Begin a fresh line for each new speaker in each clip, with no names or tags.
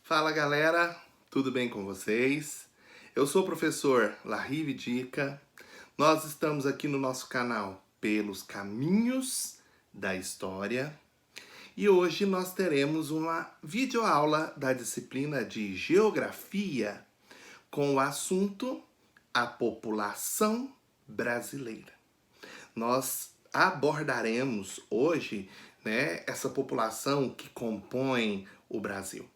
Fala galera, tudo bem com vocês? Eu sou o professor Larrive Dica. Nós estamos aqui no nosso canal Pelos Caminhos da História e hoje nós teremos uma videoaula da disciplina de Geografia com o assunto A População Brasileira. Nós abordaremos hoje, essa população que compõe o Brasil.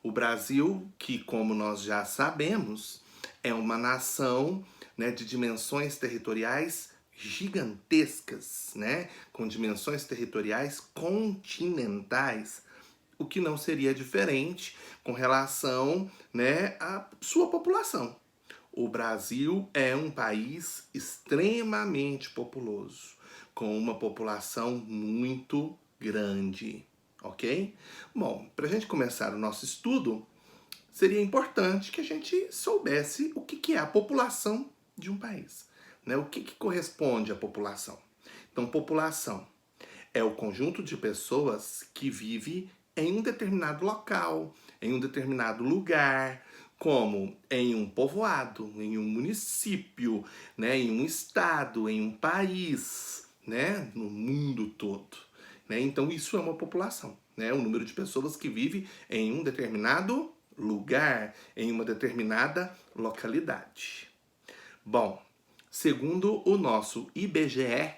O Brasil, que como nós já sabemos, é uma nação, de dimensões territoriais gigantescas, com dimensões territoriais continentais, o que não seria diferente com relação, à sua população. O Brasil é um país extremamente populoso, com uma população muito grande, ok? Bom, para a gente começar o nosso estudo, seria importante que a gente soubesse o que é a população de um país, O que corresponde à população? Então, população é o conjunto de pessoas que vive em um determinado local, em um determinado lugar, como em um povoado, em um município, em um estado, em um país, no mundo todo. Então isso é uma população, o número de pessoas que vive em um determinado lugar, em uma determinada localidade. Bom, segundo o nosso IBGE,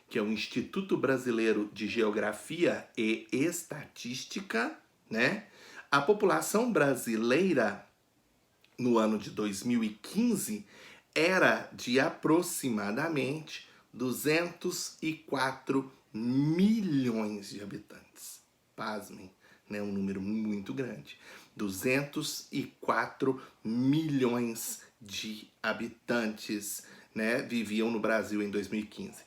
que é o Instituto Brasileiro de Geografia e Estatística, a população brasileira no ano de 2015 era de aproximadamente 204 milhões de habitantes. Pasmem, um número muito grande. 204 milhões de habitantes, viviam no Brasil em 2015.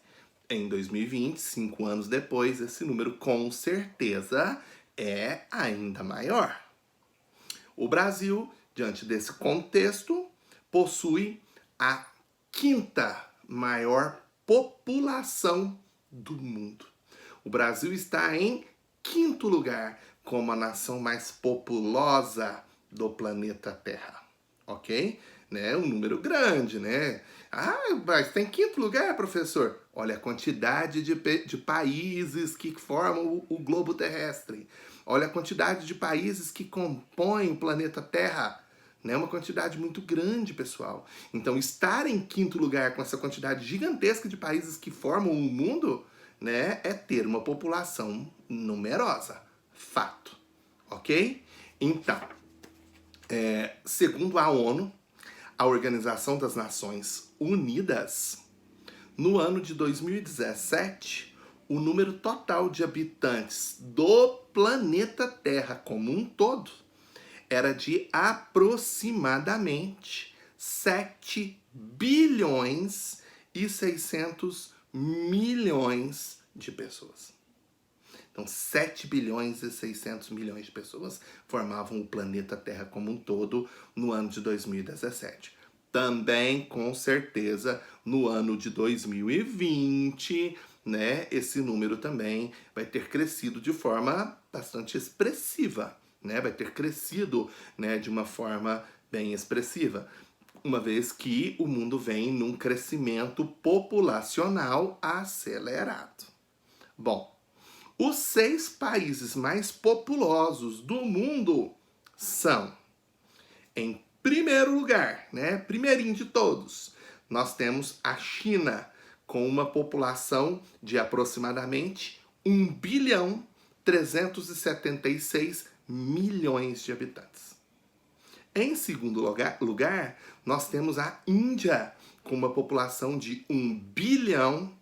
Em 2020, 5 anos depois, esse número com certeza é ainda maior. O Brasil, diante desse contexto, possui a 5ª maior população do mundo. O Brasil está em 5º lugar como a nação mais populosa do planeta Terra, ok? Um número grande, Ah, mas tem 5º lugar, professor? Olha a quantidade de países que formam o globo terrestre. Olha a quantidade de países que compõem o planeta Terra. Uma quantidade muito grande, pessoal. Então, estar em 5º lugar com essa quantidade gigantesca de países que formam o mundo, é ter uma população numerosa. Fato. Ok? Então, segundo a ONU, a Organização das Nações Unidas, no ano de 2017, o número total de habitantes do planeta Terra como um todo era de aproximadamente 7 bilhões e 600 milhões de pessoas. Então, 7 bilhões e 600 milhões de pessoas formavam o planeta Terra como um todo no ano de 2017. Também, com certeza, no ano de 2020, esse número também vai ter crescido de forma bastante expressiva, vai ter crescido, de uma forma bem expressiva, uma vez que o mundo vem num crescimento populacional acelerado. Bom, os 6 países mais populosos do mundo são, em primeiro lugar, primeirinho de todos, nós temos a China, com uma população de aproximadamente 1 bilhão 376 milhões de habitantes. Em segundo lugar, nós temos a Índia, com uma população de 1 bilhão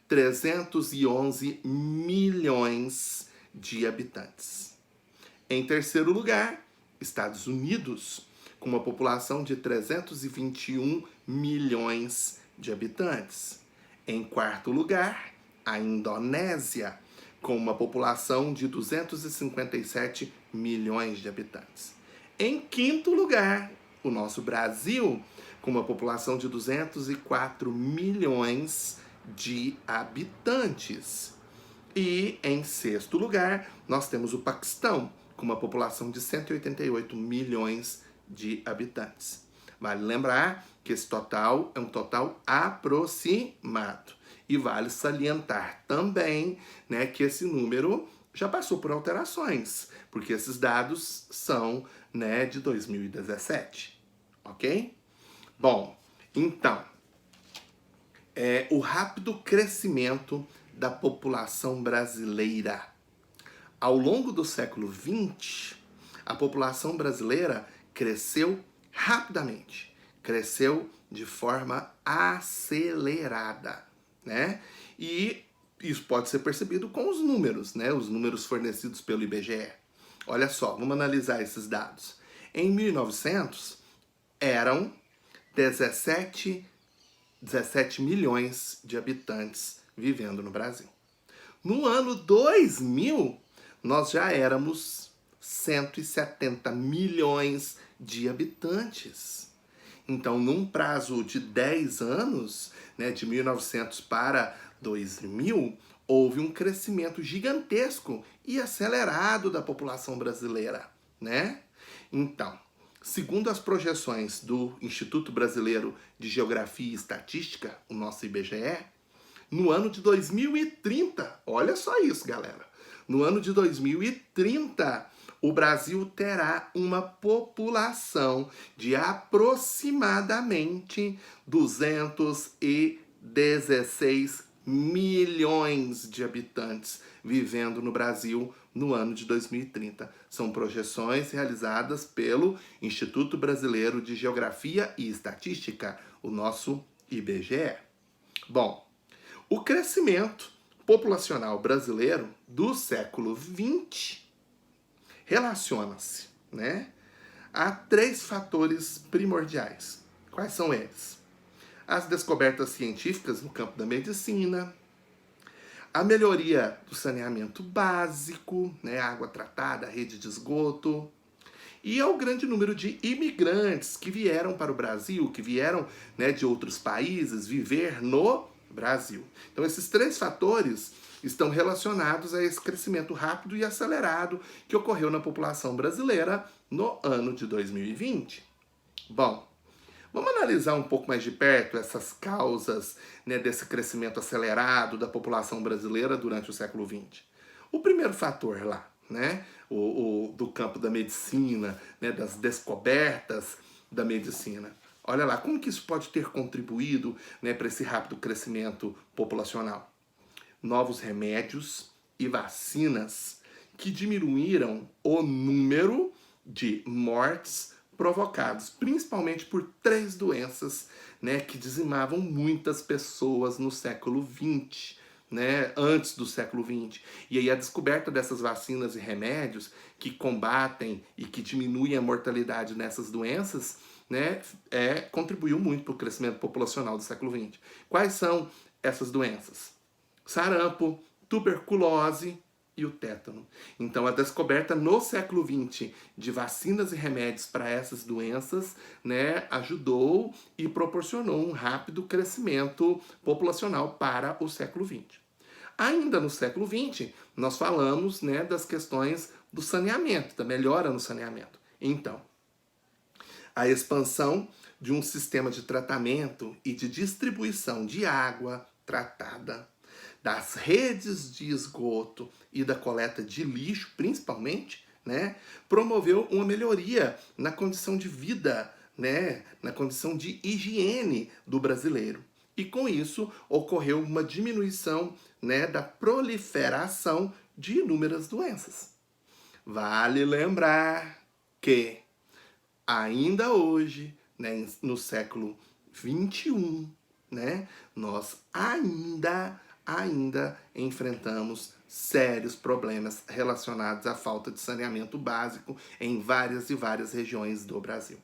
311 milhões de habitantes. Em terceiro lugar, Estados Unidos, com uma população de 321 milhões de habitantes. Em quarto lugar, a Indonésia, com uma população de 257 milhões de habitantes. Em quinto lugar, o nosso Brasil, com uma população de 204 milhões de habitantes. E em sexto lugar, nós temos o Paquistão, com uma população de 188 milhões de habitantes. Vale lembrar que esse total é um total aproximado. E vale salientar também, né, que esse número já passou por alterações, porque esses dados são, né, de 2017, ok? Bom, então, o rápido crescimento da população brasileira. Ao longo do século XX, a população brasileira cresceu rapidamente, cresceu de forma acelerada, né? E isso pode ser percebido com os números, né? Os números fornecidos pelo IBGE. Olha só, vamos analisar esses dados. Em 1900, eram 17 milhões de habitantes vivendo no Brasil. No ano 2000, nós já éramos 170 milhões de habitantes. Então, num prazo de 10 anos, né, de 1900 para 2000, houve um crescimento gigantesco e acelerado da população brasileira, né? Então, segundo as projeções do Instituto Brasileiro de Geografia e Estatística, o nosso IBGE, no ano de 2030, olha só isso, galera, no ano de 2030, o Brasil terá uma população de aproximadamente 216 milhões de habitantes vivendo no Brasil no ano de 2030. São projeções realizadas pelo Instituto Brasileiro de Geografia e Estatística, o nosso IBGE. Bom, o crescimento populacional brasileiro do século XX relaciona-se, né, a 3 fatores primordiais. Quais são eles? As descobertas científicas no campo da medicina, a melhoria do saneamento básico, né, água tratada, rede de esgoto, e ao grande número de imigrantes que vieram para o Brasil, que vieram, né, de outros países viver no Brasil. Então, esses 3 fatores estão relacionados a esse crescimento rápido e acelerado que ocorreu na população brasileira no ano de 2020. Bom, vamos analisar um pouco mais de perto essas causas, né, desse crescimento acelerado da população brasileira durante o século XX. O primeiro fator lá, né, do campo da medicina, né, das descobertas da medicina. Olha lá, como que isso pode ter contribuído, né, para esse rápido crescimento populacional? Novos remédios e vacinas que diminuíram o número de mortes provocados principalmente por 3 doenças, né, que dizimavam muitas pessoas no século XX, né, antes do século XX. E aí a descoberta dessas vacinas e remédios que combatem e que diminuem a mortalidade nessas doenças, né, contribuiu muito para o crescimento populacional do século XX. Quais são essas doenças? Sarampo, tuberculose e o tétano. Então, a descoberta no século XX de vacinas e remédios para essas doenças, né, ajudou e proporcionou um rápido crescimento populacional para o século XX. Ainda no século XX, nós falamos, né, das questões do saneamento, da melhora no saneamento. Então, a expansão de um sistema de tratamento e de distribuição de água tratada, das redes de esgoto e da coleta de lixo, principalmente, né, promoveu uma melhoria na condição de vida, né, na condição de higiene do brasileiro. E com isso ocorreu uma diminuição, né, da proliferação de inúmeras doenças. Vale lembrar que ainda hoje, né, no século XXI, né, nós ainda enfrentamos sérios problemas relacionados à falta de saneamento básico em várias e várias regiões do Brasil,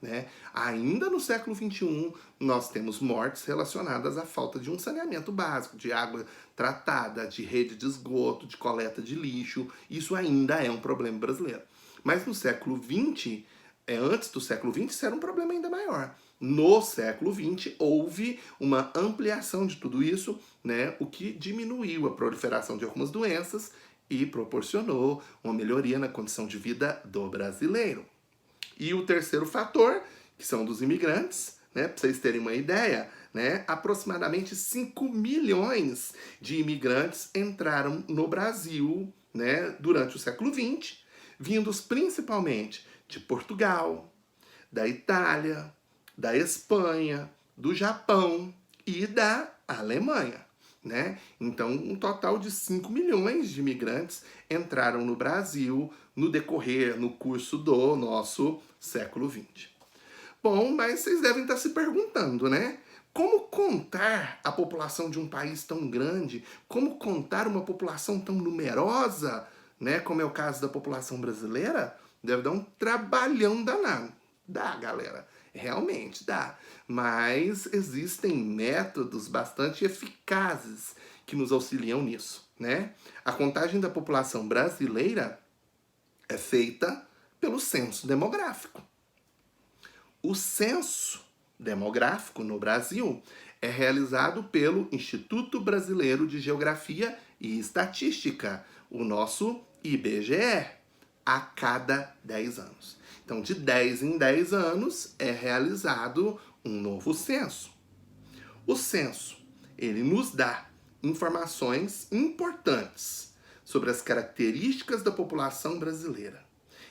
né? Ainda no século XXI, nós temos mortes relacionadas à falta de um saneamento básico, de água tratada, de rede de esgoto, de coleta de lixo. Isso ainda é um problema brasileiro. Mas no século XX, antes do século XX, isso era um problema ainda maior. No século XX, houve uma ampliação de tudo isso, né, o que diminuiu a proliferação de algumas doenças e proporcionou uma melhoria na condição de vida do brasileiro. E o terceiro fator, que são dos imigrantes, né, para vocês terem uma ideia, né, aproximadamente 5 milhões de imigrantes entraram no Brasil, né, durante o século XX, vindos principalmente de Portugal, da Itália, da Espanha, do Japão e da Alemanha. Né? Então, um total de 5 milhões de imigrantes entraram no Brasil no decorrer, no curso do nosso século XX. Bom, mas vocês devem estar se perguntando, né? Como contar a população de um país tão grande? Como contar uma população tão numerosa, né? Como é o caso da população brasileira? Deve dar um trabalhão danado. Dá, galera. Realmente dá. Mas existem métodos bastante eficazes que nos auxiliam nisso, né? A contagem da população brasileira é feita pelo censo demográfico. O censo demográfico no Brasil é realizado pelo Instituto Brasileiro de Geografia e Estatística, o nosso IBGE, a cada 10 anos. Então, de 10 em 10 anos é realizado um novo censo. O censo, ele nos dá informações importantes sobre as características da população brasileira.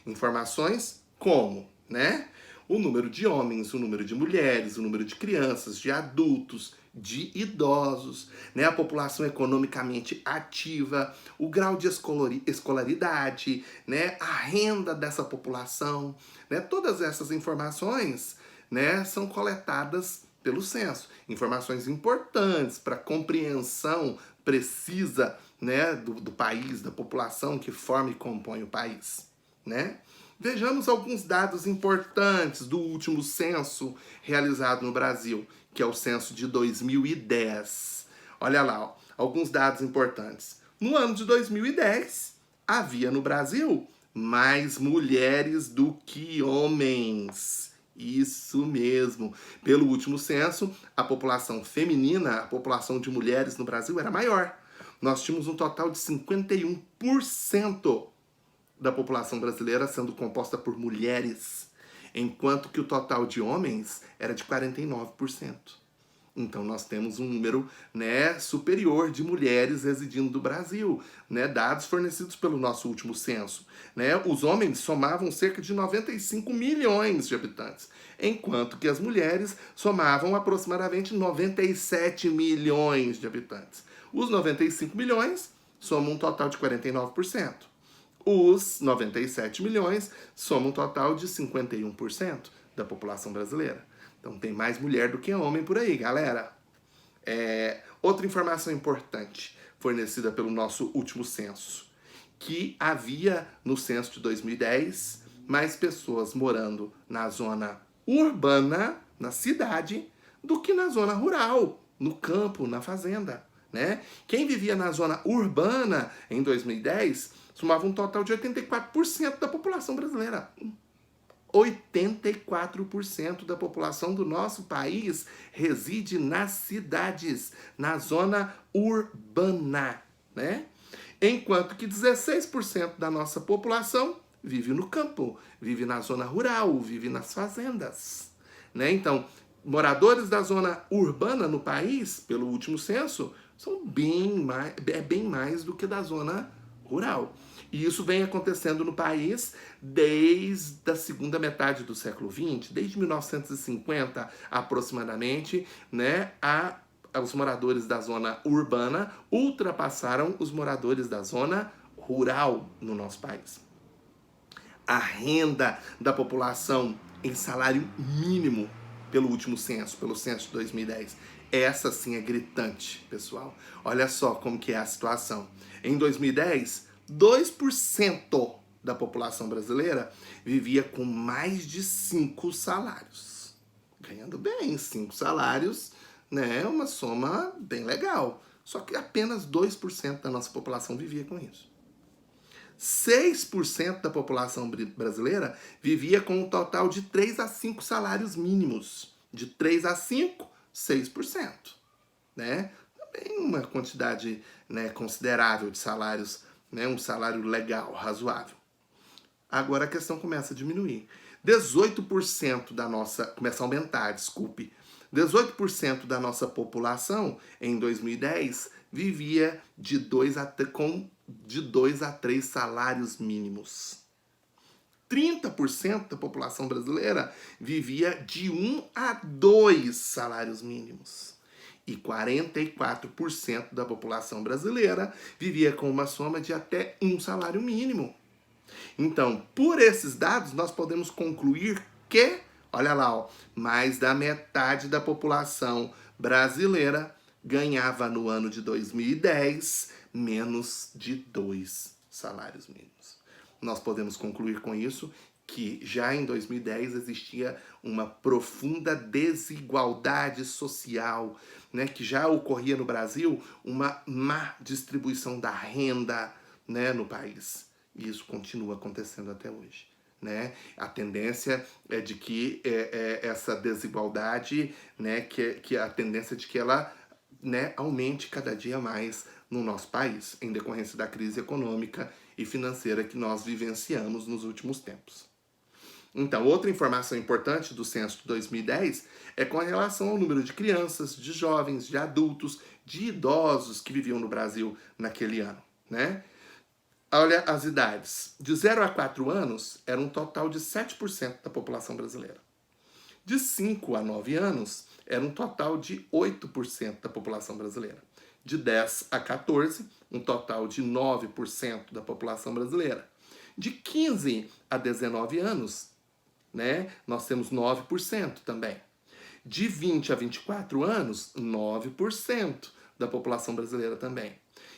Informações como, né? O número de homens, o número de mulheres, o número de crianças, de adultos, de idosos, né? A população economicamente ativa, o grau de escolaridade, né? A renda dessa população, né? Todas essas informações, né, são coletadas pelo censo. Informações importantes para a compreensão precisa, né, do país, da população que forma e compõe o país, né? Vejamos alguns dados importantes do último censo realizado no Brasil, que é o censo de 2010. Olha lá, ó, alguns dados importantes. No ano de 2010, havia no Brasil mais mulheres do que homens. Isso mesmo. Pelo último censo, a população feminina, a população de mulheres no Brasil era maior. Nós tínhamos um total de 51% da população brasileira sendo composta por mulheres, enquanto que o total de homens era de 49%. Então nós temos um número, né, superior de mulheres residindo no Brasil, né, dados fornecidos pelo nosso último censo, né? Os homens somavam cerca de 95 milhões de habitantes, enquanto que as mulheres somavam aproximadamente 97 milhões de habitantes. Os 95 milhões somam um total de 49%. Os 97 milhões somam um total de 51% da população brasileira. Então tem mais mulher do que homem por aí, galera. Outra informação importante fornecida pelo nosso último censo, que havia no censo de 2010 mais pessoas morando na zona urbana, na cidade, do que na zona rural, no campo, na fazenda, né? Quem vivia na zona urbana em 2010 somava um total de 84% da população brasileira. 84% da população do nosso país reside nas cidades, na zona urbana, né? Enquanto que 16% da nossa população vive no campo, vive na zona rural, vive nas fazendas, né? Então, moradores da zona urbana no país, pelo último censo, são bem mais do que da zona rural. E isso vem acontecendo no país desde a segunda metade do século XX, desde 1950 aproximadamente, né? Os moradores da zona urbana ultrapassaram os moradores da zona rural no nosso país. A renda da população em salário mínimo pelo último censo, pelo censo de 2010, essa sim é gritante, pessoal. Olha só como que é a situação. Em 2010, 2% da população brasileira vivia com mais de 5 salários. Ganhando bem, 5 salários, né? Uma soma bem legal. Só que apenas 2% da nossa população vivia com isso. 6% da população brasileira vivia com um total de 3 a 5 salários mínimos. De 3 a 5, 6%. Né? Também uma quantidade, né, considerável de salários né? Um salário legal, razoável. Agora a questão começa a diminuir. 18% da nossa... Começa a aumentar, desculpe. 18% da nossa população, em 2010, vivia de 2 a 3 salários mínimos. 30% da população brasileira vivia de 1 a 2 salários mínimos. E 44% da população brasileira vivia com uma soma de até 1 salário mínimo. Então, por esses dados, nós podemos concluir que, olha lá, ó, mais da metade da população brasileira ganhava no ano de 2010 menos de 2 salários mínimos. Nós podemos concluir com isso que já em 2010 existia uma profunda desigualdade social, né, que já ocorria no Brasil uma má distribuição da renda, né, no país. E isso continua acontecendo até hoje, né? A tendência é de que essa desigualdade, né, que a tendência de que ela, né, aumente cada dia mais no nosso país, em decorrência da crise econômica e financeira que nós vivenciamos nos últimos tempos. Então, outra informação importante do censo de 2010 é com relação ao número de crianças, de jovens, de adultos, de idosos que viviam no Brasil naquele ano, né? Olha as idades. De 0 a 4 anos, era um total de 7% da população brasileira. De 5 a 9 anos, era um total de 8% da população brasileira. De 10 a 14, um total de 9% da população brasileira. De 15 a 19 anos, né, nós temos 9% também. De 20 a 24 anos, 9% da população brasileira também.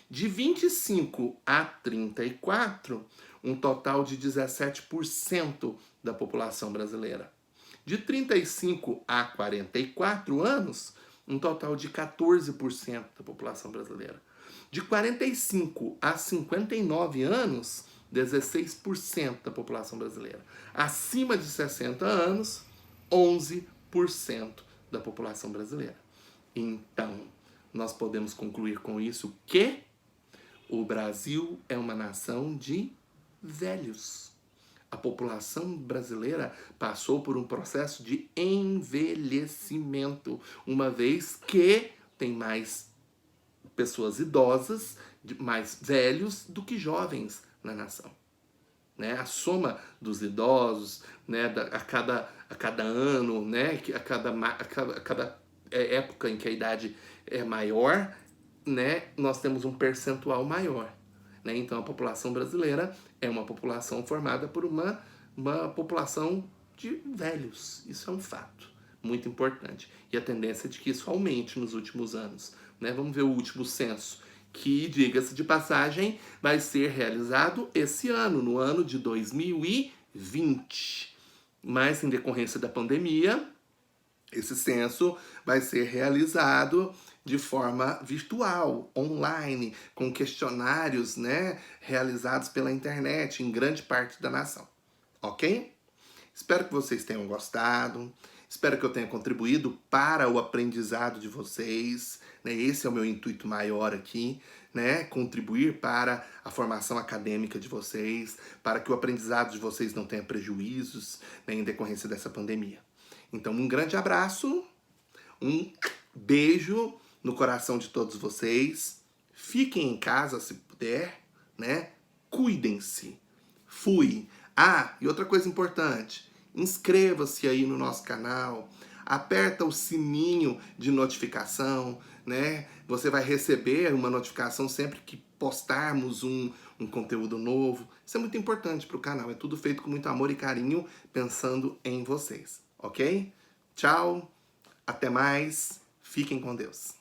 De 25 a 34, um total de 17% da população brasileira. De 35 a 44 anos, um total de 14% da população brasileira. De 45 a 59 anos, 16% da população brasileira. Acima de 60 anos, 11% da população brasileira. Então, nós podemos concluir com isso que o Brasil é uma nação de velhos. A população brasileira passou por um processo de envelhecimento, uma vez que tem mais pessoas idosas, mais velhos do que jovens na nação. Né? A soma dos idosos, né, a cada ano, né, a cada época em que a idade é maior, né, nós temos um percentual maior. Né? Então, a população brasileira é uma população formada por uma população de velhos. Isso é um fato muito importante. E a tendência é de que isso aumente nos últimos anos. Né? Vamos ver o último censo, que, diga-se de passagem, vai ser realizado esse ano, no ano de 2020. Mas, em decorrência da pandemia, esse censo vai ser realizado de forma virtual, online, com questionários, né, realizados pela internet em grande parte da nação. Ok? Espero que vocês tenham gostado. Espero que eu tenha contribuído para o aprendizado de vocês. Né? Esse é o meu intuito maior aqui, né? Contribuir para a formação acadêmica de vocês, para que o aprendizado de vocês não tenha prejuízos, né, em decorrência dessa pandemia. Então, um grande abraço, um beijo no coração de todos vocês. Fiquem em casa se puder, né? Cuidem-se. Fui. Ah, e outra coisa importante, inscreva-se aí no nosso canal, aperta o sininho de notificação, né? Você vai receber uma notificação sempre que postarmos um conteúdo novo. Isso é muito importante para o canal, é tudo feito com muito amor e carinho, pensando em vocês. Ok? Tchau, até mais, fiquem com Deus.